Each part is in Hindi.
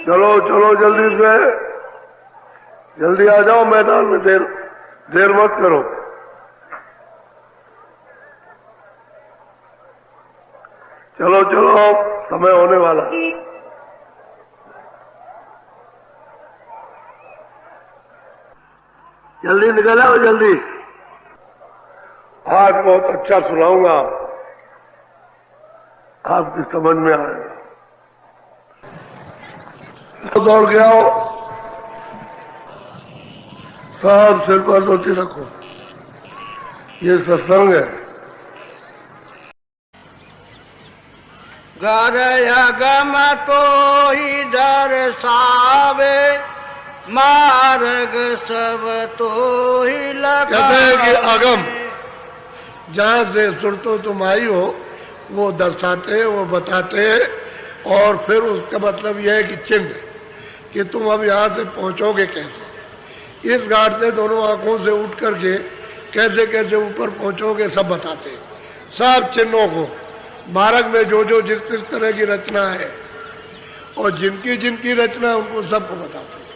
चलो चलो जल्दी से, जल्दी आ जाओ मैदान में, देर मत करो। चलो चलो, समय होने वाला। जल्दी निकल आओ, जल्दी। आज बहुत अच्छा सुनाऊंगा, आपकी समझ में आएगा। दौड़ के आओ, सब सिर पर धोती रखो, ये सत्संग है। घर अगम तो ही दर्शावे, मार्ग सब तो ही लगा। कहते हैं कि अगम जहां से सुरतो तुम आई हो वो दर्शाते, वो बताते, और फिर उसका मतलब यह है कि चिन्ह, कि तुम अब यहाँ से पहुंचोगे कैसे, इस घाट से दोनों आंखों से उठ करके कैसे कैसे ऊपर पहुंचोगे, सब बताते हैं। सब चिन्हों को मार्ग में जो जो जिस तरह की रचना है और जिनकी जिनकी रचना है उनको सबको बताते हैं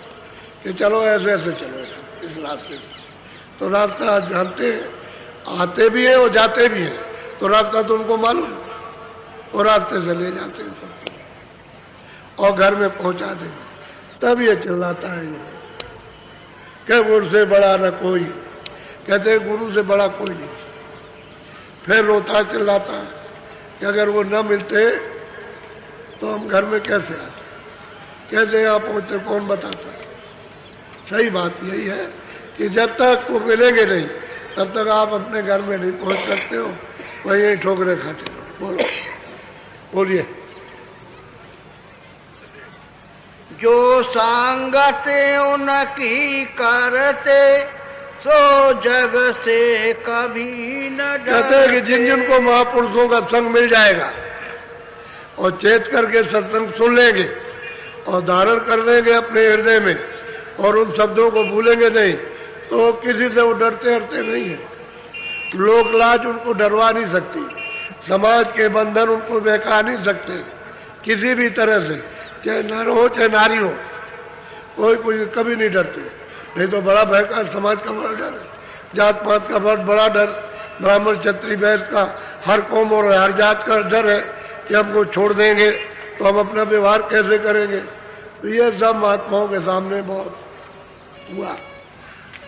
कि चलो ऐसे ऐसे चलो इस रास्ते से। तो रास्ता जानते हैं, आते भी हैं और जाते भी हैं, तो रास्ता तो उनको मालूम, और रास्ते से ले जाते हैं सब और घर में पहुंचा देंगे। तब ये चिल्लाता है कि गुरु से बड़ा न कोई, कहते हैं गुरु से बड़ा कोई नहीं। फिर रोता चिल्लाता है कि अगर वो न मिलते तो हम घर में कैसे आते, कैसे यहाँ पहुंचते, कौन बताता। सही बात यही है कि जब तक वो मिलेंगे नहीं तब तक आप अपने घर में नहीं पहुंच सकते हो, वहीं यही ठोकरे खाते हो। बोलो, बोलिए। जो संगत उनकी करते सो जग से कभी न डरते। कहते हैं कि जिन जिनको महापुरुषों का संग मिल जाएगा और चेत करके सत्संग सुन लेंगे और धारण कर लेंगे अपने हृदय में और उन शब्दों को भूलेंगे नहीं, तो किसी से वो डरते हरते नहीं है। लोक लाज उनको डरवा नहीं सकती, समाज के बंधन उनको बहका नहीं सकते किसी भी तरह से, चाहे नर हो चाहे नारी हो, कोई कभी नहीं डरते। नहीं तो बड़ा भय का समाज का बड़ा डर है, जात पात का बड़ा डर, ब्राह्मण क्षत्रिय वैश्य का, हर कौम और हर जात का डर है कि हमको छोड़ देंगे तो हम अपना व्यवहार कैसे करेंगे। तो ये सब महात्माओं के सामने बहुत हुआ।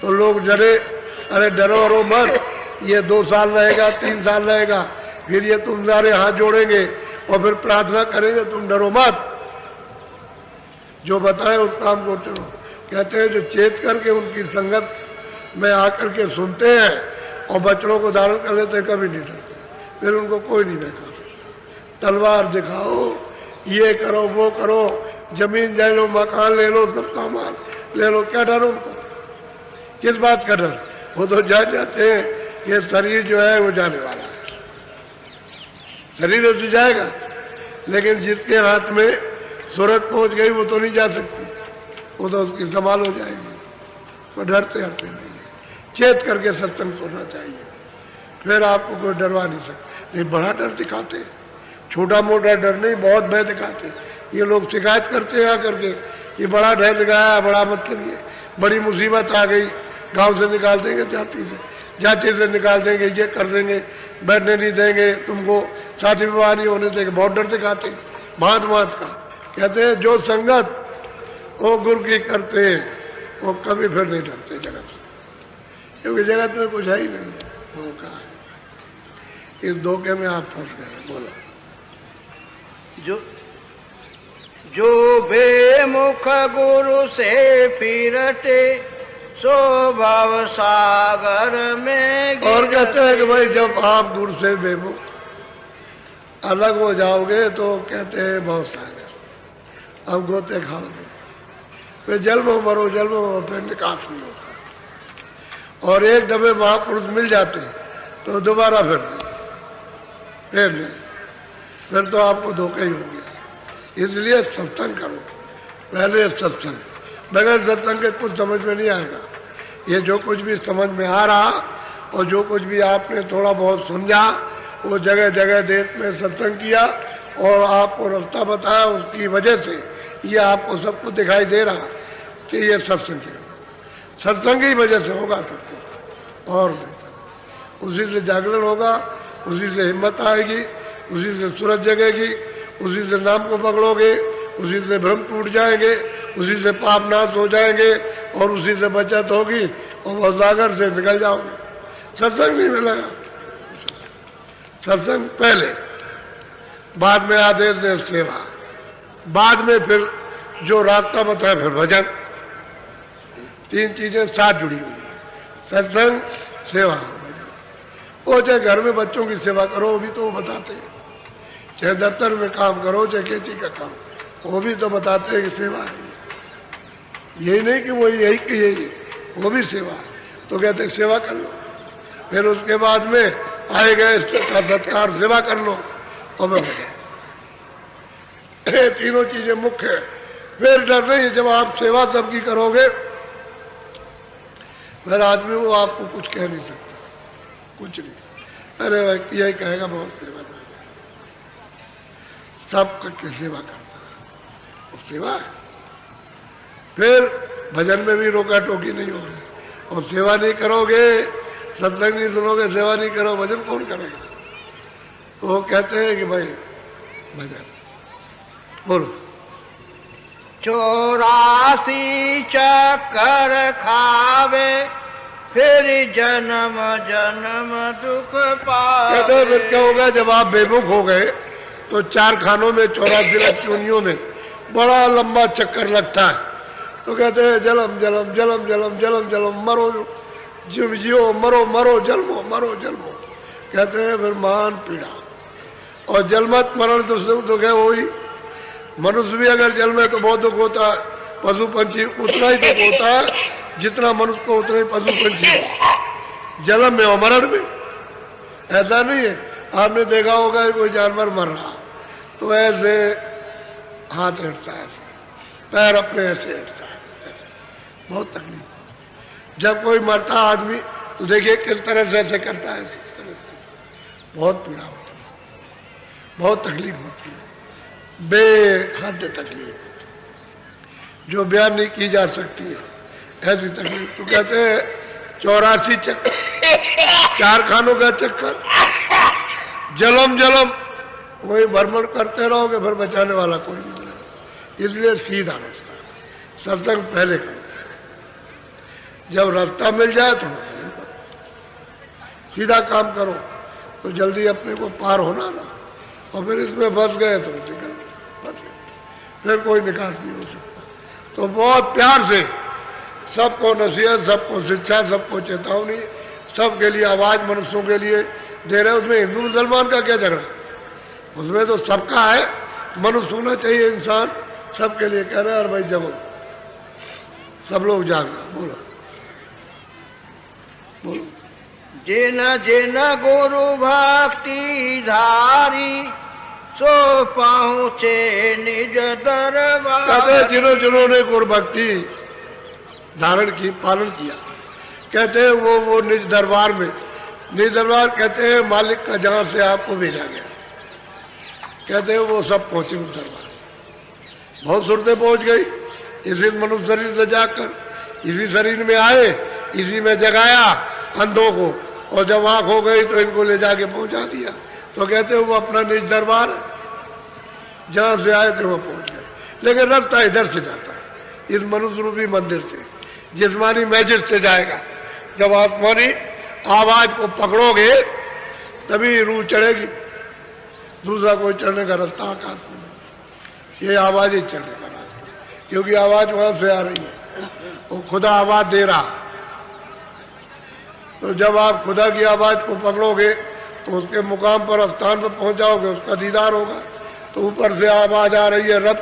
तो लोग डरे, अरे डरो अरो मत, ये 2 साल रहेगा, 3 साल रहेगा, फिर ये तुम्हारे हाथ जोड़ेंगे और फिर प्रार्थना करेंगे, तुम डरो मत, जो बताए उस काम को चलो। कहते हैं जो चेत करके उनकी संगत में आकर के सुनते हैं और बच्चों को धारण कर लेते हैं, कभी नहीं डरते, फिर उनको कोई नहीं देखा। तलवार दिखाओ, ये करो वो करो, जमीन ले लो, मकान ले लो, सब सामान ले लो, क्या डर उनको, किस बात का डर। वो तो जाते हैं ये शरीर जो है वो जाने वाला है, शरीर तो जाएगा, लेकिन जिसके हाथ में सूरत पहुंच गई वो तो नहीं जा सकती, वो तो उसकी संभाल हो जाएगी। वो डरते हरते नहीं है, चेत करके सत्संग सुनना चाहिए, फिर आपको कोई डरवा नहीं सकता। नहीं, बड़ा डर दिखाते, छोटा मोटा डर नहीं, बहुत भय दिखाते। ये लोग शिकायत करते हैं आकर के, ये बड़ा भय दिखाया, बड़ा मतलब ये बड़ी मुसीबत आ गई, गांव से निकाल देंगे, जाति से निकाल देंगे, ये कर देंगे, बैठने नहीं देंगे, तुमको शादी विवाह नहीं होने देंगे, बहुत डर दिखाते भांत भांत का। कहते हैं जो संगत वो गुरु की करते हैं वो कभी फिर नहीं डरते जगत से, क्योंकि जगत में कुछ है ही नहीं, धोखा है। इस धोखे में आप फंस गए। बोलो। जो बेमुख गुरु से फिरते सो भव सागर में। और कहते हैं कि भाई जब आप गुरु से बेमुख अलग हो जाओगे तो कहते हैं भव सागर, अब गोते खाओगे, फिर जल में मरो, जल में मरो, फिर निकास नहीं होता। और एक दफे महापुरुष मिल जाते तो दोबारा फिर नहीं, फिर तो आपको धोखा ही हो गया। इसलिए सत्संग करो, पहले सत्संग, बगैर सत्संग के कुछ समझ में नहीं आएगा। ये जो कुछ भी समझ में आ रहा और जो कुछ भी आपने थोड़ा बहुत समझा, वो जगह जगह देश में सत्संग किया और आपको रास्ता बताया, उसकी वजह से ये आपको सब कुछ दिखाई दे रहा कि ये सत्संग है। सत्संग की वजह से होगा सब कुछ, और उसी से जागरण होगा, उसी से हिम्मत आएगी, उसी से सूरज जगेगी, उसी से नाम को पकड़ोगे, उसी से भ्रम टूट जाएंगे, उसी से पाप नाश हो जाएंगे, और उसी से बचत होगी, और वह सागर से निकल जाओगे। सत्संग नहीं मिलेगा। सत्संग पहले, बाद में आदेश दे सेवा, बाद में फिर जो रास्ता बताया फिर भजन। तीन चीजें साथ जुड़ी हुई है, सत्संग, सेवा, भजन। वो चाहे घर में बच्चों की सेवा करो, वो भी तो वो बताते हैं, चाहे दफ्तर में काम करो, चाहे खेती का काम, वो भी तो बताते हैं कि सेवा है। यही नहीं कि वो यही कि यही, वो भी सेवा है, तो कहते हैं सेवा कर लो। फिर उसके बाद में आए गए का सत्कार, सेवा कर लो, और मैं तीनों चीजें मुख्य है। फिर डर नहीं है, जब आप सेवा सबकी करोगे फिर आदमी वो आपको कुछ कह नहीं सकता, कुछ नहीं। अरे भाई यही कहेगा बहुत सेवा, सब करके सेवा करता है, वो सेवा है। फिर भजन में भी रोका टोकी नहीं होगी, और सेवा नहीं करोगे, सत्संग नहीं सुनोगे, सेवा नहीं करो, भजन कौन करेगा? तो वो कहते हैं कि भाई भजन बोलो। 84 चक्कर खावे, फिर जन्म जन्म दुख पावे। कहते हैं फिर क्या होगा? जब आप बेमुख हो गए तो 4 खानों में 84 लाख योनियों में बड़ा लंबा चक्कर लगता है। तो कहते हैं जलम जलम जलम जलम जलम जलम, मरो जीव जियो, मरो मरो जन्मो, मरो जन्मो। कहते हैं फिर महान पीड़ा, और जलमत मरण तो सुख दुख है वही। मनुष्य भी अगर जल में तो बहुत दुख होता है, पशु पंछी उतना ही दुख होता है जितना मनुष्य को उतना ही पशु पंछी जन्म में और मरण में। ऐसा नहीं है, आपने देखा होगा कोई जानवर मर रहा तो ऐसे हाथ हटता है, पैर अपने ऐसे हटता है, बहुत तकलीफ। जब कोई मरता आदमी तो देखिए किस तरह से ऐसे करता है, बहुत पीड़ा होती है, बहुत तकलीफ होती है, बेहद तकलीफ जो बयान नहीं की जा सकती है, ऐसी तकलीफ। तो कहते हैं 84 चक्कर, 4 खानों का चक्कर, जलम जलम, वही भ्रमण करते रहोगे, फिर बचाने वाला कोई नहीं मिलेगा। इसलिए सीधा रास्ता, सत्संग पहले करो, जब रास्ता मिल जाए तो सीधा काम करो, तो जल्दी अपने को पार होना ना। और फिर इसमें फंस गए तो निकल फंस गए, फिर कोई निकास नहीं हो सकता। तो बहुत प्यार से सबको नसीहत, सबको शिक्षा, सबको चेतावनी, सबके लिए आवाज मनुष्यों के लिए दे रहे। उसमें हिंदू मुसलमान का क्या झगड़ा, उसमें तो सबका है, मनुष्य होना चाहिए इंसान, सबके लिए कह रहे हैं। और भाई जब सब लोग जागना, बोलो बोलो। जिन जिन गुरु भक्ति धारी, सो पहुँचे निज दरबार। कहते हैं जिन्होंने गुरु भक्ति धारण की, पालन किया, कहते हैं वो निज दरबार में, निज दरबार कहते हैं मालिक का जहां से आपको भेजा गया, कहते हैं वो सब पहुंचे उस दरबार। बहुत सूरतें पहुंच गई, इसी मनुष्य शरीर से जाकर इसी शरीर में आए, इसी में जगाया अंधों को, और जब आंख हो गई तो इनको ले जाके पहुंचा दिया। तो कहते हैं वो अपना निज दरबार जहां से आए थे वो पहुंच गए। लेकिन रास्ता इधर से जाता है, इस मनुष्य रूपी मंदिर से, जिस्मानी मैजिक से जाएगा। जब आसमानी आवाज को पकड़ोगे तभी रूह चढ़ेगी, दूसरा कोई चढ़ने का रास्ता आकाश में नहीं, ये आवाज ही चढ़ने का रास्ता, क्योंकि आवाज वहां से आ रही है, वो खुदा आवाज दे रहा। तो जब आप खुदा की आवाज को पकड़ोगे तो उसके मुकाम पर, स्थान पर पहुंच जाओगे, उसका दीदार होगा। तो ऊपर से आवाज आ रही है रब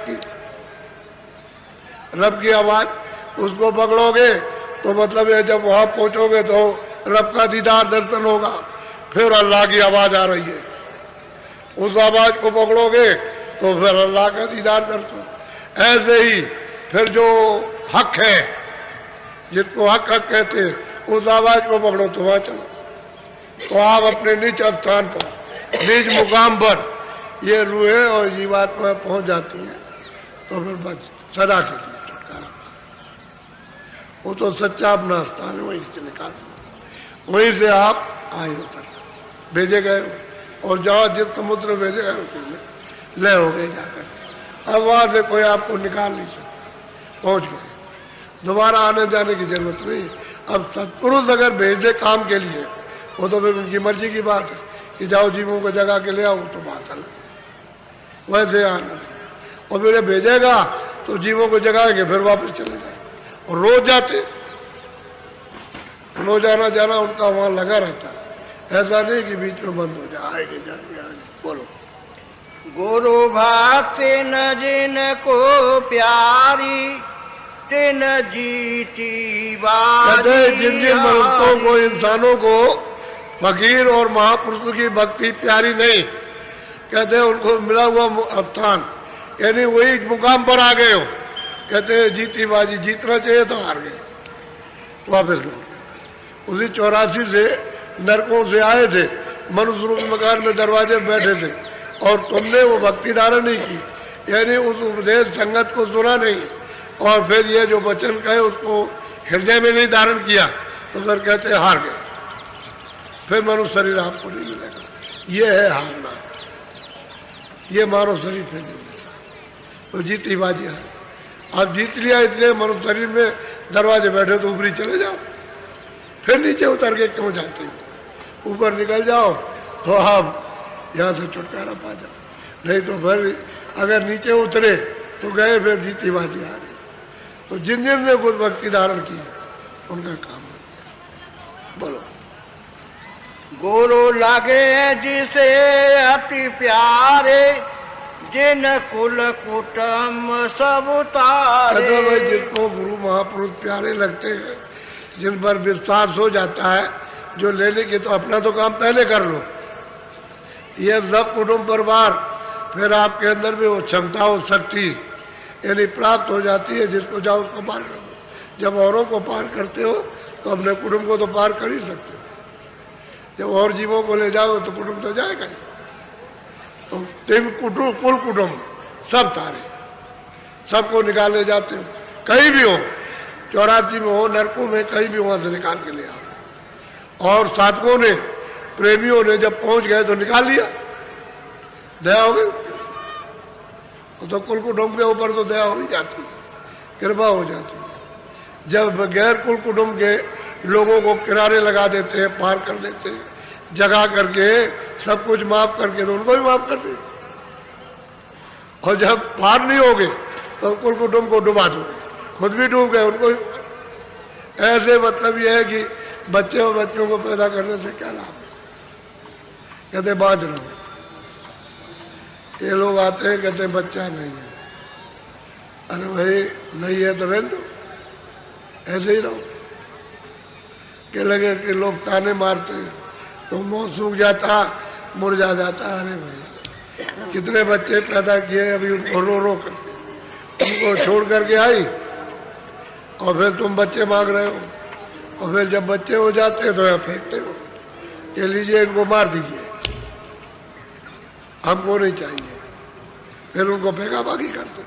की आवाज, उसको पकड़ोगे तो मतलब ये जब वहां पहुंचोगे तो रब का दीदार दर्शन होगा। फिर अल्लाह की आवाज आ रही है, उस आवाज को पकड़ोगे तो फिर अल्लाह का दीदार दर्शन। ऐसे ही फिर जो हक है, जिसको हक हक कहते हैं, उस आवाज को पकड़ो तो वहां चलो। तो आप अपने निज स्थान पर, निज मुकाम पर ये रूहें और जीवात्मा पहुंच जाती हैं तो फिर बस सदा के लिए छुटकारा। वो तो सच्चा अपना स्थान है, वहीं से निकाल, वहीं से आप आए उतर भेजे गए, और जहाँ जिस समुद्र भेजे गए उसमें लय हो गए जाकर। अब वहां से कोई आपको निकाल नहीं सकता, पहुंच गए, दोबारा आने जाने की जरूरत नहीं। अब सत्पुरुष अगर भेज दे काम के लिए, वो तो फिर उनकी मर्जी की बात है कि जाओ जीवों को जगा के ले आओ, तो बात अलग है, वैसे आना नहीं। और फिर भेजेगा तो जीवों को जगाएंगे, फिर वापस चले जाए, और रोज जाते, रोजाना जाना उनका वहां लगा रहता है, ऐसा नहीं कि बीच में बंद हो जाए, आएंगे जाएंगे आएंगे। बोलो। गुरु भक्ति न जिन को प्यारी तिन जीती कहते जिन जिन मनुष्यों को, इंसानों को फकीर और महापुरुषों की भक्ति प्यारी नहीं, कहते हैं उनको मिला हुआ स्थान, यानी वही मुकाम पर आ गए हो, कहते हैं जीती बाजी, जीतना चाहिए तो हार गए, वापस लौट गए। उसी 84 से नरकों से आए थे, मनुष्य रूप मकान में दरवाजे बैठे थे, और तुमने वो भक्ति धारण नहीं की, यानी उस उपदेश संगत को सुना नहीं, और फिर ये जो वचन कहे उसको हृदय में नहीं धारण किया, तो फिर कहते हार गए, फिर मनुष्य शरीर आपको नहीं मिलेगा। ये है हारना, ये मानव शरीर फिर नहीं मिलेगा, तो जीती बाजी है। अब जीत लिया इसलिए मनुष्य शरीर में दरवाजे बैठे तो ऊपरी चले जाओ, फिर नीचे उतर के क्यों जाते हो, ऊपर निकल जाओ तो आप यहाँ से छुटकारा पा जाओ, नहीं तो फिर अगर नीचे उतरे तो गए, फिर जीती बाजी आ रही। तो जिन जिन ने कुछ भक्ति धारण की उनका काम हो गया। बोलो। गुरु लगे जिसे अति प्यारे जिन कुल कुटुंब सब तारे। भाई जिसको गुरु महापुरुष प्यारे लगते हैं, जिन पर विश्वास हो जाता है, जो लेने की, तो अपना तो काम पहले कर लो। ये सब कुटुंब परिवार फिर आपके अंदर भी वो क्षमता हो, शक्ति यानी प्राप्त हो जाती है, जिसको जाओ उसको पार कर दो। जब औरों को पार करते हो तो अपने कुटुंब को तो पार कर ही सकते हो, जब और जीवों को ले जाओ तो कुटुंब तो जाएगा ही। तो तीन कुटुंब, कुल कुटुंब सब तारे, सबको निकाले जाते हो, कहीं भी हो, 84 में हो, नरकों में, कहीं भी वहां से निकाल के ले आओ। और साधकों ने, प्रेमियों ने जब पहुंच गए तो निकाल लिया, दया हो गई, तो कुल कुटुंब के ऊपर तो दया हो ही जाती है, कृपा हो जाती है। जब गैर कुल कुटुंब के लोगों को किनारे लगा देते हैं, पार कर देते हैं, जगा करके सब कुछ माफ करके, तो उनको भी माफ कर देते, और जब पार नहीं होगे तो कुल कुटुंब को डुबा दोगे, खुद भी डूब गए, उनको भी। ऐसे मतलब यह है कि बच्चे और बच्चों को पैदा करने से क्या लाभ है, कहते बांध रहो। ये लोग आते हैं, कहते हैं बच्चा नहीं है, अरे भाई नहीं है तो रहने दो, ऐसे ही रहो। के लगे कि लोग ताने मारते हैं तो मुंह सूख जाता, मुरझा जाता। अरे भाई कितने बच्चे पैदा किए, अभी उनको रो रो करके उनको छोड़ करके आई, और फिर तुम बच्चे मांग रहे हो, और फिर जब बच्चे हो जाते हैं तो यहाँ फेंकते हो कि लीजिए इनको मार दीजिए, हमको नहीं चाहिए, फिर उनको फेंका बाकी करते,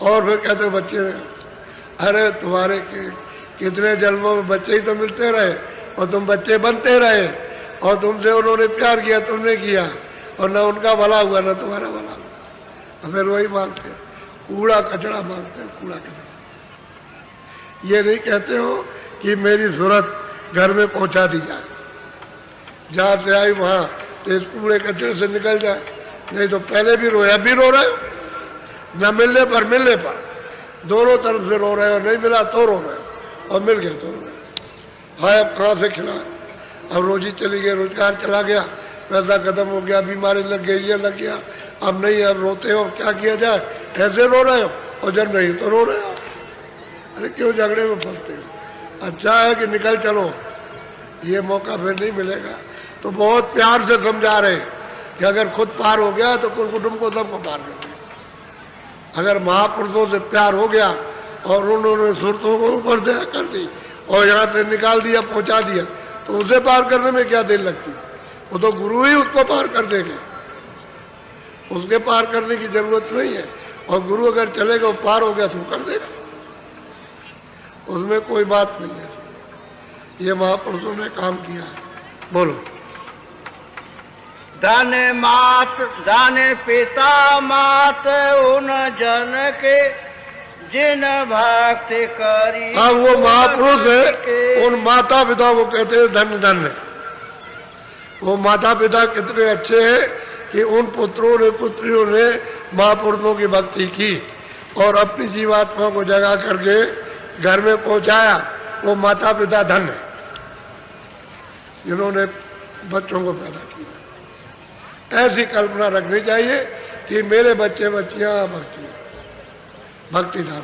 और फिर कहते बच्चे, अरे तुम्हारे कितने जन्मों में बच्चे ही तो मिलते रहे, और तुम बच्चे बनते रहे, और तुमसे उन्होंने प्यार किया, तुमने किया, और ना उनका भला हुआ ना तुम्हारा भला हुआ, तो फिर वही मांगते, कूड़ा कचड़ा मांगते, कूड़ा कचड़ा। ये नहीं कहते हो कि मेरी जरूरत घर में पहुंचा दी जाए, जहां से आई वहां तो इस कूड़े कचड़े से निकल जाए, नहीं तो पहले भी रोया, भी रो रहे हो, न मिलने पर दोनों तरफ से रो रहे हो, नहीं मिला तो रो रहे हो, और मिल गया तो रो रहे हो। हाय अब कहाँ से खिलाए, अब रोजी चली गई, रोजगार चला गया, पैसा खत्म हो गया, बीमारी लग गई, ये लग गया, अब नहीं, अब रोते हो, क्या किया जाए, ऐसे रो रहे हो, और जब नहीं तो रो रहे हो। अरे क्यों झगड़े में फंसते हो, अच्छा है कि निकल चलो, ये मौका फिर नहीं मिलेगा। तो बहुत प्यार से समझा रहे कि अगर खुद पार हो गया तो कुल कुटुंब को सबको पार कर दिया। अगर महापुरुषों से प्यार हो गया और उन्होंने सुरतों को ऊपर दया कर दी और यहाँ से निकाल दिया, पहुंचा दिया, तो उसे पार करने में क्या देर लगती, वो तो गुरु ही उसको पार कर देंगे। उसके पार करने की जरूरत नहीं है। और गुरु अगर चलेगा वो पार हो गया तो कर देगा, उसमें कोई बात नहीं है। ये महापुरुषों ने काम किया है। बोलो। धन पिता मात उन जन के जिन भक्ति करी। हाँ, वो महापुरुष है, उन माता पिता को कहते हैं धन्य धन्य। वो माता पिता कितने अच्छे हैं कि उन पुत्रों ने पुत्रियों ने महापुरुषों की भक्ति की और अपनी जीवात्मा को जगा करके घर में पहुंचाया। वो माता पिता धन्य जिन्होंने बच्चों को पैदा किया। ऐसी कल्पना रखनी चाहिए कि मेरे बच्चे बच्चियां भक्ति धाम।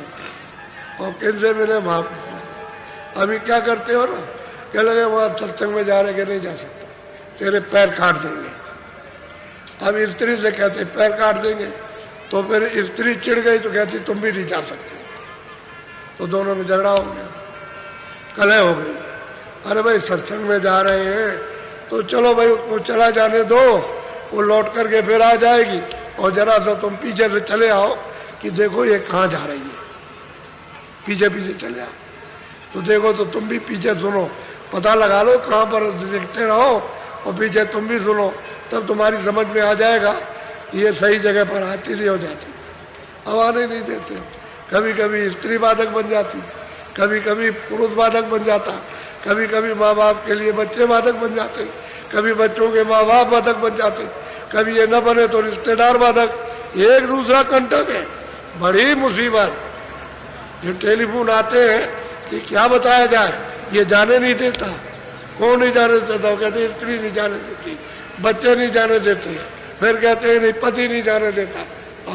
और किनसे मिले? महापुरुष। अभी क्या करते हो ना, क्या लगे वो आप सत्संग में जा रहे कि नहीं जा सकते, तेरे पैर काट देंगे। अब स्त्री से कहते पैर काट देंगे, तो फिर स्त्री चिढ़ गई तो कहती तुम भी नहीं जा सकते, तो दोनों में झगड़ा हो गया, कलह हो गई। अरे भाई सत्संग में जा रहे हैं तो चलो भाई उसको चला जाने दो, वो लौट करके फिर आ जाएगी, और जरा सा तुम पीछे से चले आओ कि देखो ये कहाँ जा रही है, पीछे पीछे चले आओ तो देखो, तो तुम भी पीछे सुनो, पता लगा लो कहाँ पर, देखते रहो और पीछे तुम भी सुनो, तब तुम्हारी समझ में आ जाएगा कि ये सही जगह पर आती नहीं हो जाती। अब आने नहीं देते। कभी कभी स्त्री बाधक बन जाती, कभी कभी पुरुष बाधक बन जाता, कभी कभी माँ बाप के लिए बच्चे बाधक बन जाते, कभी बच्चों के माँ बाप बाधक बन जाते, कभी ये न बने तो रिश्तेदार बाधक। एक दूसरा कंटक है, बड़ी मुसीबत। ये टेलीफोन आते हैं कि क्या बताया जाए, ये जाने नहीं देता। कौन नहीं जाने देता? कहते स्त्री नहीं जाने देती, बच्चे नहीं जाने देते, फिर कहते हैं नहीं पति नहीं जाने देता।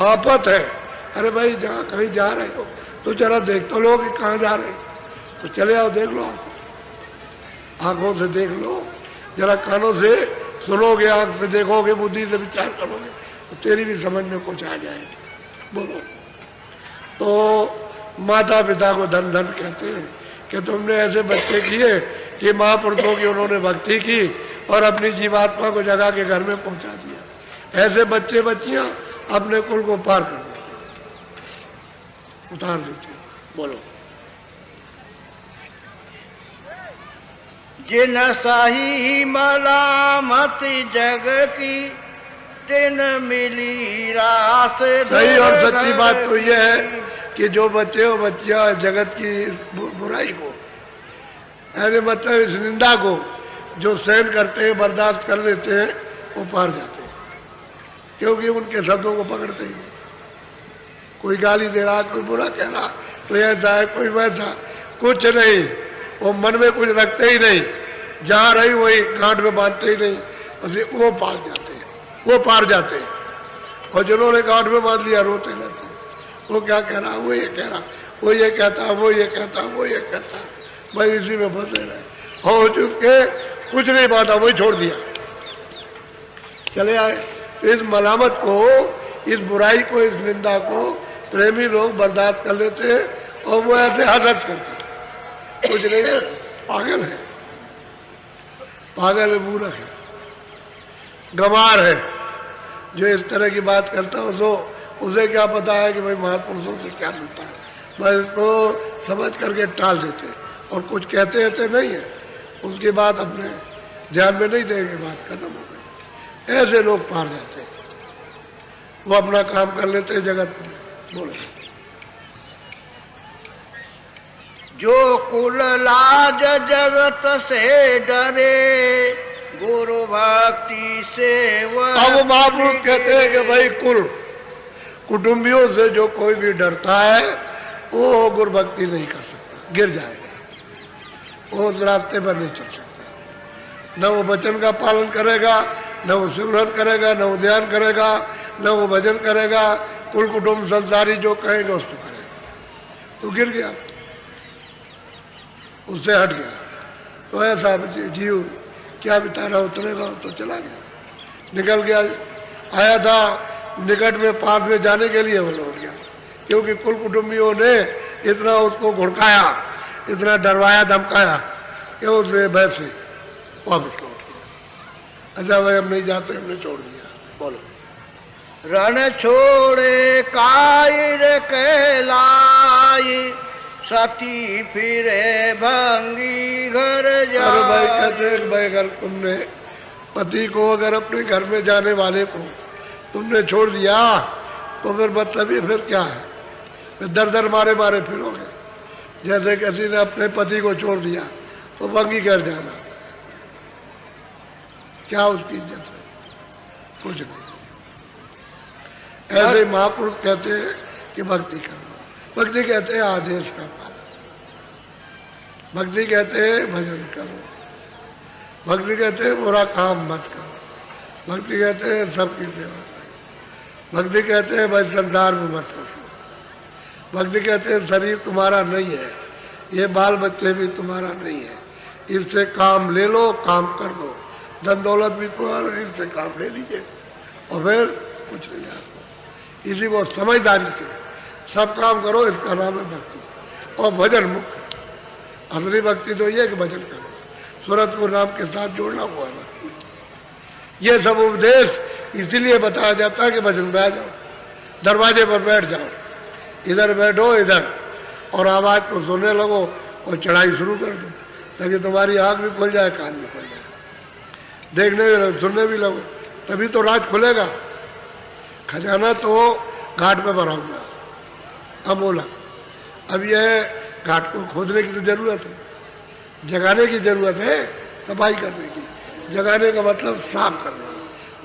आफत है। अरे भाई जहाँ कहीं जा रहे हो तो जरा देख तो लो कि कहाँ जा रहे हो, तो चले आओ, देख लो, आंखों से देख लो, जरा कानों से सुनोगे, आंख से देखोगे, बुद्धि से विचार करोगे तो तेरी भी समझ में कुछ आ जाएगा। बोलो। तो माता पिता को धन धन कहते हैं कि तुमने ऐसे बच्चे किए कि महापुरुषों की उन्होंने भक्ति की और अपनी जीवात्मा को जगा के घर में पहुंचा दिया। ऐसे बच्चे बच्चियां अपने कुल को पार कर देते, उतार देते। बोलो। जिन सही मलामती जग की तिन मिली रास। सही और सच्ची बात तो यह है कि जो बच्चे और बच्चियां जगत की बुराई को, यानी मतलब इस निंदा को जो सहन करते हैं, बर्दाश्त कर लेते हैं, वो पार जाते हैं, क्योंकि उनके शब्दों को पकड़ते ही नहीं। कोई गाली दे रहा, कोई बुरा कह रहा, कोई ऐसा है, कोई वैसा, कुछ नहीं, वो मन में कुछ रखते ही नहीं, जहाँ रही वही गांठ में बांधते ही नहीं, वो पार जाते हैं, वो पार जाते हैं। और जिन्होंने गांठ में बांध लिया रोते रहते हैं, वो क्या कह रहा, वो ये कह रहा, वो ये कहता, वो ये कहता, वो ये कहता, भाई इसी में फंसे रहे। हो चुके कुछ नहीं बांधा, वही छोड़ दिया, चले आए। तो इस मलामत को, इस बुराई को, इस निंदा को प्रेमी लोग बर्दाश्त कर लेते हैं और वो ऐसे हसत करते, कुछ नहीं, पागल है, पागल है, मूर्ख है, गंवार है। जो इस तरह की बात करता है तो उसे क्या पता है कि भाई महापुरुषों से क्या मिलता है, बस इसको समझ करके टाल देते और कुछ कहते रहते नहीं है, उसकी बात अपने ध्यान में नहीं देंगे, बात खत्म हो गई। ऐसे लोग पार जाते हैं, वो अपना काम कर लेते हैं जगत में। बोलो। जो कुल लाज जगत से डरे गुरु भक्ति से वह। अब महापुरुष कहते हैं कि भाई कुल कुटुंबियों से जो कोई भी डरता है वो गुरु भक्ति नहीं कर सकता, गिर जाएगा, वो उस रास्ते पर नहीं चल सकता। न वो वचन का पालन करेगा, न वो सिमरन करेगा, न वो ध्यान करेगा, न वो भजन करेगा, कुल कुटुंब संसारी जो कहेगा उसको करेगा, तो गिर गया, उससे हट गया। तो ऐसा जीव क्या बिताना, उतरेगा तो चला गया, निकल गया। आया था निकट में पास में जाने के लिए वो लौट गया, क्योंकि कुल कुटुंबियों ने इतना उसको घुड़काया, इतना डरवाया धमकाया कि उसने भय से वापस लौट गया। अच्छा भाई हम नहीं जाते, हमने छोड़ दिया। बोलो। रण छोड़े कायर कहलाई, सती फिरे भंगी घर जा। अरे भाई कहते हैं भाई अगर तुमने पति को, अगर अपने घर में जाने वाले को तुमने छोड़ दिया तो फिर मतलब ये फिर क्या है, फिर दर दर मारे मारे फिरोगे। जैसे किसी ने अपने पति को छोड़ दिया तो भंगी घर जाना, क्या उसकी इज्जत है? कुछ नहीं। ऐसे महापुरुष कहते हैं कि भक्ति करो। भक्ति कहते हैं आदेश का पालन, भक्ति कहते हैं भजन करो, भक्ति कहते हैं बुरा काम मत करो, भक्ति कहते हैं सबकी सेवा करो, भक्ति कहते हैं भाई संसार में मत फंसो, भक्ति कहते हैं शरीर तुम्हारा नहीं है, ये बाल बच्चे भी तुम्हारा नहीं है, इससे काम ले लो, काम कर दो, धन दौलत भी तुम्हारा, इससे काम ले लीजिए और फिर कुछ नहीं आता। इसी को समझदारी से सब काम करो, इसका नाम है भक्ति। और भजन मुख्य, असली भक्ति तो ये कि भजन करो, सूरत को नाम के साथ जोड़ना हुआ है भक्ति। ये सब उपदेश इसीलिए बताया जाता है कि भजन में आ जाओ, दरवाजे पर बैठ जाओ, इधर बैठो इधर, और आवाज को सुनने लगो और चढ़ाई शुरू कर दो, ताकि तुम्हारी आँख भी खुल जाए, कान भी खुल जाए, देखने भी लगो, सुनने भी लगो, तभी तो राज खुलेगा। खजाना तो घाट पे भरा हुआ अमोला, अब यह घाट को खोदने की तो जरूरत है, जगाने की जरूरत है, सफाई करने की। जगाने का मतलब साफ करना,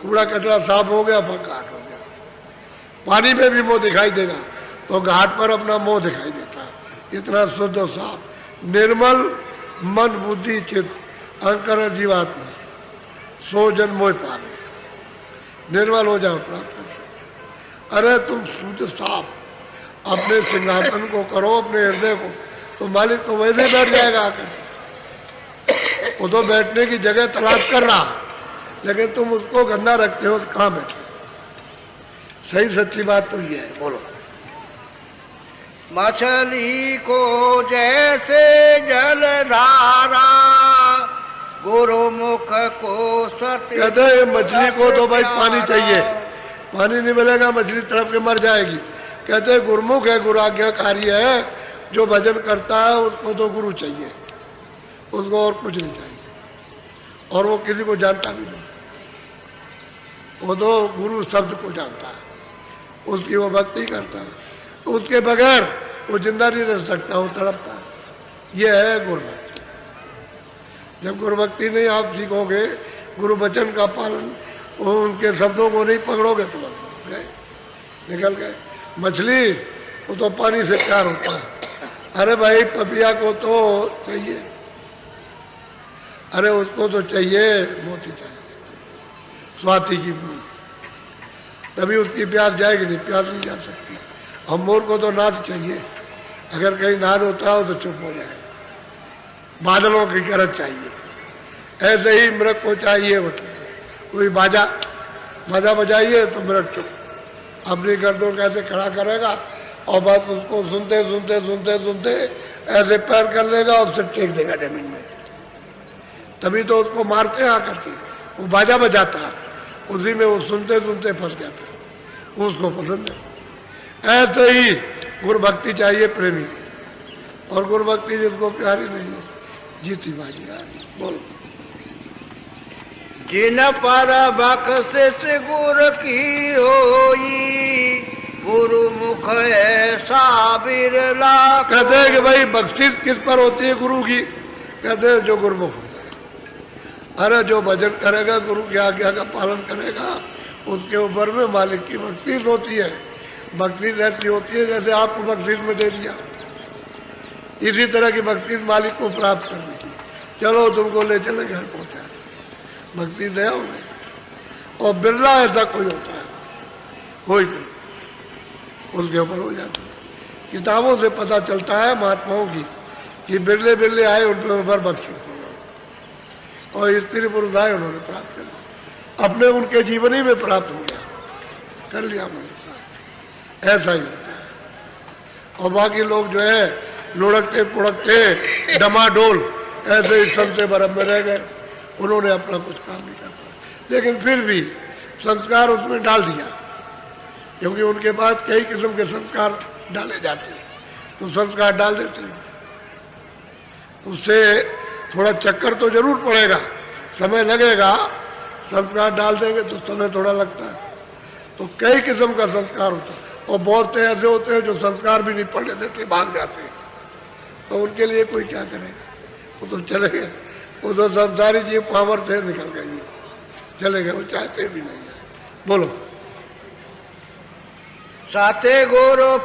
कूड़ा कचरा साफ हो गया, फिर घाट हो गया। पानी में भी मुंह दिखाई देगा तो घाट पर अपना मुंह दिखाई देता है, इतना शुद्ध और साफ। निर्मल मन बुद्धि चित्त अंकर जीवात्मा, सो जन मोह पावे। निर्मल हो जाओ, प्राप्त कर। अरे तुम शुद्ध साफ अपने सिंहासन को करो, अपने हृदय को, तो मालिक तो वैसे बैठ जाएगा आकर। वो तो बैठने की जगह तलाश कर रहा, लेकिन तुम उसको गंदा रखते हो तो कहाँ बैठे? सही सच्ची बात तो ये है। बोलो। मछली को जैसे जलधारा, गुरुमुख को सत्य। कहते हैं मछली को तो भाई पानी चाहिए, पानी नहीं मिलेगा मछली तड़प के मर जाएगी। कहते हैं गुरुमुख है, गुरु आज्ञाकारी है, जो भजन करता है उसको तो गुरु चाहिए, उसको और कुछ नहीं चाहिए, और वो किसी को जानता भी नहीं, वो तो गुरु शब्द को जानता है, उसकी वो भक्ति करता है, उसके बगैर वो जिंदा नहीं रह सकता, वो तड़पता है। ये है गुरुभक्ति। जब गुरुभक्ति नहीं आप सीखोगे, गुरु वचन का पालन, उनके शब्दों को नहीं पकड़ोगे तो गए, निकल गए। मछली वो तो पानी से प्यार होता है। अरे भाई पपिया को तो चाहिए, अरे उसको तो चाहिए मोती चाहिए, स्वाति की बूंद, तभी उसकी प्यास जाएगी, नहीं प्यास नहीं जा सकती। हम मोर को तो नाद चाहिए, अगर कहीं नाद होता हो तो चुप हो जाएगा, बादलों की गरज चाहिए। ऐसे ही मृग को चाहिए, मतलब कोई बाजा बजाइए तो मृग चुप, अपनी गर्दन कैसे खड़ा करेगा और बस उसको सुनते सुनते सुनते सुनते ऐसे पैर कर लेगा और सिर टेक देगा जमीन में, तभी तो उसको मारते हैं आकर के। वो बाजा बजाता है, उसी में वो सुनते सुनते फंस जाता है, उसको पसंद है। ऐसे ही गुरु भक्ति चाहिए प्रेमी, और गुरु भक्ति जिसको प्यारी नहीं है, जीती बाजी आ रही। बोलो। जिन पर बख्शिश गुरु की होई, गुरु मुख ऐसा बिरला। कहते हैं कि भाई बख्शिश किस पर होती है गुरु की? कहते हैं जो गुरुमुख हो जाए। अरे जो भजन करेगा, गुरु की आज्ञा का पालन करेगा, उसके ऊपर में मालिक की बख्शिश होती है। बख्शिश ऐसी होती है जैसे आपको बख्शिश में दे दिया, इसी तरह की बख्शिश मालिक को प्राप्त करने की। चलो तुमको ले चले घर पहुंचा, भक्ति दया हो गई। और बिरला ऐसा कोई होता है, कोई उसके ऊपर हो जाता है। किताबों से पता चलता है महात्माओं की कि बिरले बिरले आए, उनके ऊपर बख्शिश हो गई, और स्त्री पुरुष आए उन्होंने प्राप्त कर लिया, अपने उनके जीवनी में प्राप्त हो गया, कर लिया उन्होंने। ऐसा ही होता है। और बाकी लोग जो है लुढ़कते पुढ़कते डमाडोल ऐसे ही सबसे बरफ में रह गए, उन्होंने अपना कुछ काम नहीं कर पाया, लेकिन फिर भी संस्कार उसमें डाल दिया, क्योंकि उनके पास कई किस्म के संस्कार डाले जाते हैं, तो संस्कार डाल देते हैं। उससे थोड़ा चक्कर तो जरूर पड़ेगा, समय लगेगा, संस्कार डाल देंगे तो समय थोड़ा लगता है। तो कई किस्म का संस्कार होता है, और बहुत से ऐसे होते हैं जो संस्कार भी नहीं पढ़ने देते, भाग जाते हैं। तो उनके लिए कोई क्या करेगा, वो तो चले गए, वो तो संसारी जी पावर थे, निकल गए, चले गए, वो चाहते भी नहीं है। बोलो। साथे गुरु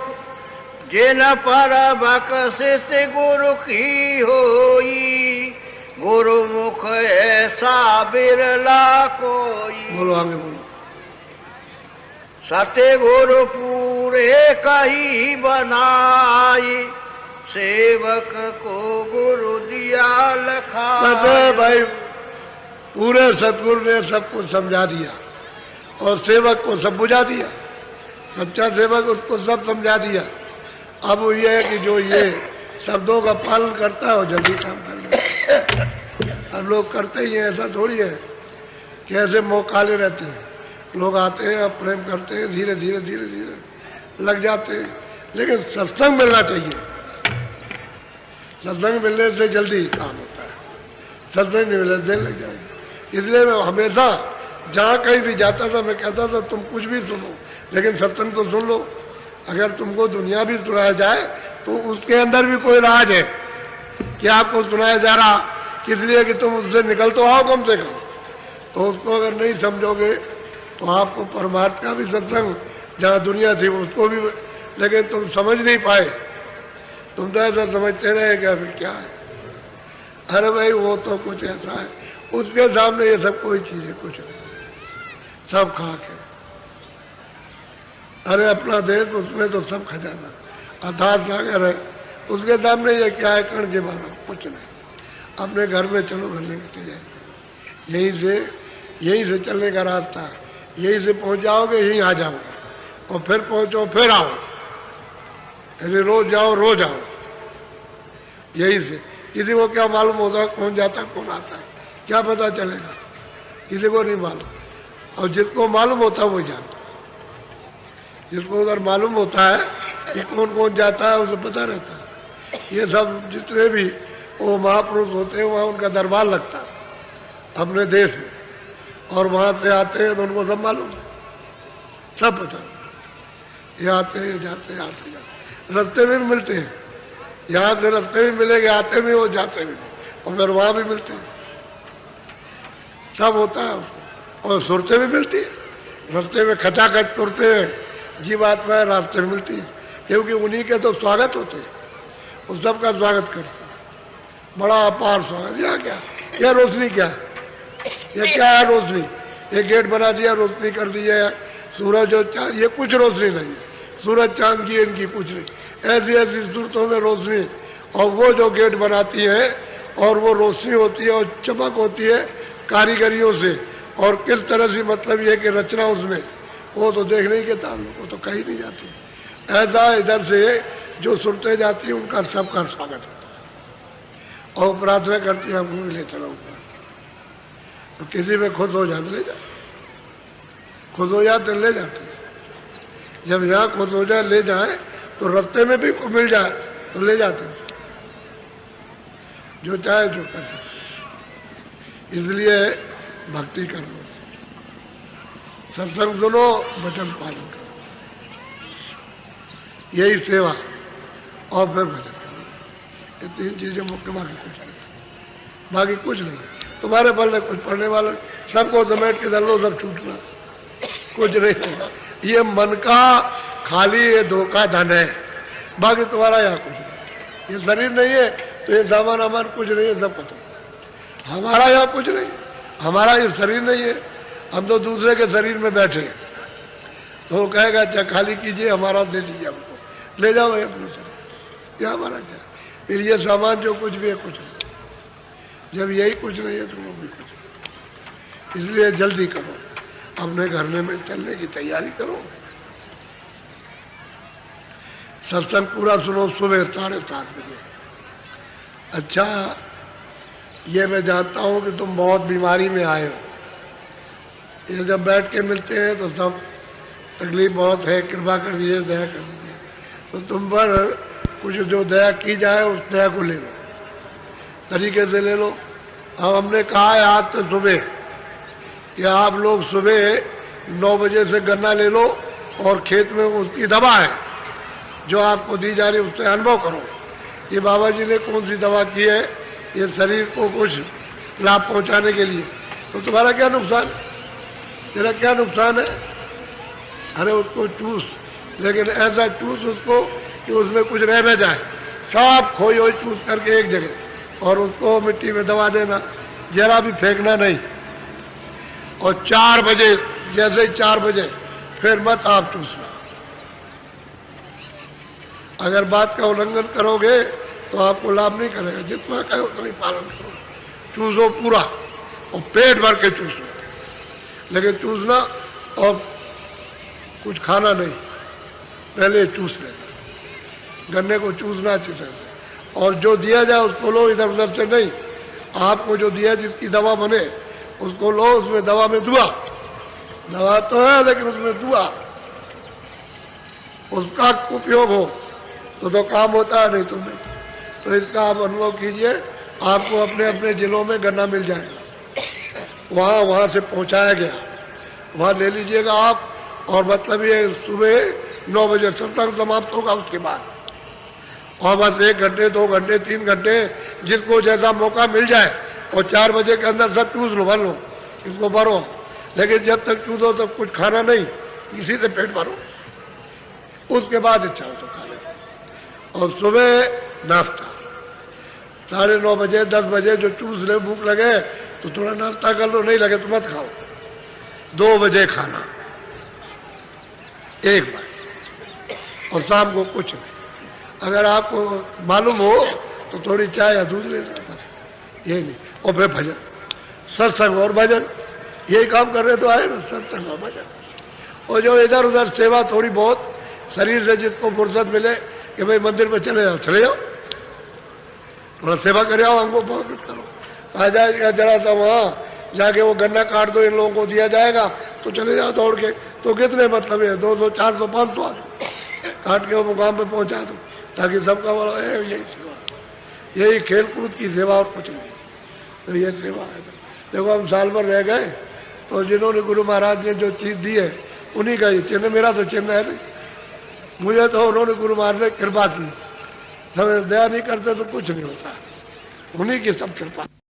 जे न पर बख्शिश गुरु की होई, गुरु मुख ऐसा बिरला कोई। बोलो आगे बोलो। सत्य गुरु पूरे कही बनाई, सेवक को गुरु दिया लखा। बस भाई, पूरे सतगुरु ने सबको समझा दिया और सेवक को सब बुझा दिया। सच्चा सेवक उसको सब समझा दिया। अब वो ये है कि जो ये शब्दों का पालन करता है वो जल्दी काम कर लेता है। अब लोग करते ही हैं, ऐसा थोड़ी है कि ऐसे मौकाले रहते हैं। लोग आते हैं, अब प्रेम करते हैं, धीरे धीरे धीरे धीरे लग जाते हैं। लेकिन सत्संग मिलना चाहिए, सत्संग मिलने से जल्दी काम होता है, सत्संग नहीं मिलने देर लग जाएगी। इसलिए मैं हमेशा जहाँ कहीं भी जाता था मैं कहता था तुम कुछ भी सुनो लेकिन सत्संग तो सुन लो। अगर तुमको दुनिया भी सुनाया जाए तो उसके अंदर भी कोई राज है कि आपको सुनाया जा रहा, इसलिए कि तुम उससे निकल तो आओ कम से कम। तो उसको अगर नहीं समझोगे तो आपको परमार्थ का भी सत्संग जहाँ दुनिया थी उसको भी, लेकिन तुम समझ नहीं पाए, तुम तो ऐसा समझते रहे कि अभी क्या है, अरे भाई वो तो कुछ ऐसा है, उसके सामने ये सब कोई चीज है, कुछ नहीं, सब खाक है। अरे अपना देश, उसमें तो सब खजाना अर्थात सागर है, उसके सामने ये क्या है, कण के बारा कुछ नहीं। अपने घर में चलो, घर निकलते जाए, यहीं से चलने का रास्ता, यहीं से पहुंच जाओगे, यहीं आ जाओगे, और फिर पहुंचो फिर आओ, यानी रोज जाओ रोज आओ, यहीं से। किसी को क्या मालूम होता कौन जाता कौन आता है, क्या पता चलेगा, किसी को नहीं मालूम। और जिसको मालूम होता है वही जानता है, जिसको उधर मालूम होता है कि कौन कौन जाता है उसे पता रहता है। ये सब जितने भी वो महापुरुष होते हैं वहाँ उनका दरबार लगता है अपने देश में, और वहाँ से आते हैं तो उनको सब मालूम है, सब पता है। ये आते हैं जाते हैं, आते जाते, रास्ते में भी मिलते हैं, यहाँ से रास्ते में मिलेंगे, आते भी वो जाते भी, और फिर वहाँ भी मिलते हैं, सब होता है उसको। और सुरतें भी मिलती है, रास्ते में खचाखच सुरते हैं, जीवात्माएं रास्ते में मिलती है, क्योंकि उन्हीं के तो स्वागत होते हैं, वो सबका स्वागत करते हैं, बड़ा अपार स्वागत। यहाँ क्या, यह रोशनी क्या है, ये क्या है रोशनी, ये गेट बना दिया, रोशनी कर दी है, सूरज और चांद, ये कुछ रोशनी नहीं है, सूरज चांद की इनकी कुछ नहीं, ऐसी ऐसी सूरतों में रोशनी। और वो जो गेट बनाती है और वो रोशनी होती है और चमक होती है कारीगरियों से, और किस तरह से मतलब ये कि रचना उसमें, वो तो देखने के ताल्लुक, वो तो कहीं नहीं जाती। ऐसा इधर से जो सुनते जाती है उनका सबका स्वागत होता है, और प्रार्थना करती है हमको भी ले चलो ऊपर। तो किसी में खुश हो जाते ले जाते, खुश हो जाते ले जाते। जब यहाँ खुश हो जाए ले जाए तो रास्ते में भी मिल जाए तो ले जाते, जो चाहे जो कर। इसलिए भक्ति कर लो, सत्संग सुनो, वचन पालन करो, यही सेवा, और फिर भजन करो। ये तीन चीजें मुख्य, बाकी कुछ नहीं, बाकी कुछ नहीं। तुम्हारे बल कुछ पढ़ने वाले सबको समेट के धर लो, सब छूटना, कुछ नहीं होगा। ये मन का खाली ये धोखा धन है, बाकी तुम्हारा यहाँ कुछ नहीं। ये शरीर नहीं है तो ये सामान हमारा कुछ नहीं है, सब पता। हमारा यहाँ कुछ नहीं, हमारा ये शरीर नहीं है, हम तो दूसरे के शरीर में बैठे। तो वो कहेगा अच्छा खाली कीजिए, हमारा दे दीजिए हमको, ले जाओ भाई अपने शरीर, ये हमारा क्या। फिर ये सामान जो कुछ भी है कुछ नहीं, जब यही कुछ नहीं है तो वो भी कुछ नहीं। इसलिए जल्दी करो, अपने घर में चलने की तैयारी करो। सत्संग पूरा सुनो सुबह 7:30 बजे। अच्छा, ये मैं जानता हूँ कि तुम बहुत बीमारी में आए हो, ये जब बैठ के मिलते हैं तो सब तकलीफ बहुत है, कृपा कर दीजिए, दया कर दीजिए। तो तुम पर कुछ जो दया की जाए उस दया को ले लो, तरीके से ले लो। अब हमने कहा है आज से सुबह कि आप लोग सुबह 9 बजे से गन्ना ले लो और खेत में उसकी दवा है जो आपको दी जा रही है उससे अनुभव करो। ये बाबा जी ने कौन सी दवा की है, ये शरीर को कुछ लाभ पहुंचाने के लिए। तो तुम्हारा क्या नुकसान, तेरा क्या नुकसान है? अरे उसको चूस, लेकिन ऐसा चूस उसको कि उसमें कुछ रह न जाए, सब खोई हुई चूस करके एक जगह, और उसको मिट्टी में दबा देना, जरा भी फेंकना नहीं। और 4 बजे, जैसे ही 4 बजे फिर मत आप चूसना। अगर बात का उल्लंघन करोगे तो आपको लाभ नहीं करेगा। जितना कहे उतना ही पालन करो, चूसो पूरा और पेट भर के चूसो, लेकिन चूसना और कुछ खाना नहीं, पहले चूस लेना। गन्ने को चूसना अच्छी तरह से, और जो दिया जाए उसको लो, इधर उधर से नहीं। आपको जो दिया जिसकी दवा बने उसको लो, उसमें दवा में दुआ, दवा तो है लेकिन उसमें दुआ, उसका उपयोग हो तो काम होता है, नहीं तो नहीं। तो इसका आप अनुभव कीजिए, आपको अपने अपने जिलों में गन्ना मिल जाएगा, वहाँ से पहुँचाया गया, वहाँ ले लीजिएगा आप। और मतलब ये सुबह 9 बजे सत्संग समाप्त होगा, उसके बाद और बस 1 घंटे 2 घंटे 3 घंटे जिसको जैसा मौका मिल जाए, और 4 बजे के अंदर सब चूस लो, भर लो, इसको भरो। लेकिन जब तक चूसो तब कुछ खाना नहीं, इसी से पेट भरो, उसके बाद इच्छा हो तो खा लो। और सुबह नाश्ता 9:30 बजे 10 बजे जो चूस ले, भूख लगे तो थोड़ा नाश्ता कर लो, नहीं लगे तो मत खाओ। 2 बजे खाना एक बार, और शाम को कुछ नहीं। अगर आपको मालूम हो तो थोड़ी चाय या दूध ले लो, बस यही नहीं। और फिर भजन, सत्संग और भजन, यही काम कर रहे तो आए ना, सत्संग और भजन। और जो इधर उधर सेवा थोड़ी बहुत शरीर से जिसको फुर्सत मिले कि भाई मंदिर में चले जाओ, चले जाओ, थोड़ा सेवा कर आओ, हमको बहुत करो। आ जाएगा जरा सा वहाँ जाके वो गन्ना काट दो, इन लोगों को दिया जाएगा, तो चले जाओ दौड़ के। तो कितने मतलब है, 200 400 500 आदमी काट के वो मुकाम पे पहुंचा दो, ताकि सबका बड़ा है। यही सेवा, यही खेल कूद की सेवा, और कुछ नहीं। तो ये सेवा है। देखो हम साल भर रह गए, और जिन्होंने गुरु महाराज ने जो चीज़ दी है उन्हीं का ये चिन्ह, मेरा तो चिन्ह है नहीं। मुझे तो उन्होंने गुरु महाराज ने कृपा की, हमें दया नहीं करते तो कुछ नहीं होता, उन्हीं की सब कृपा।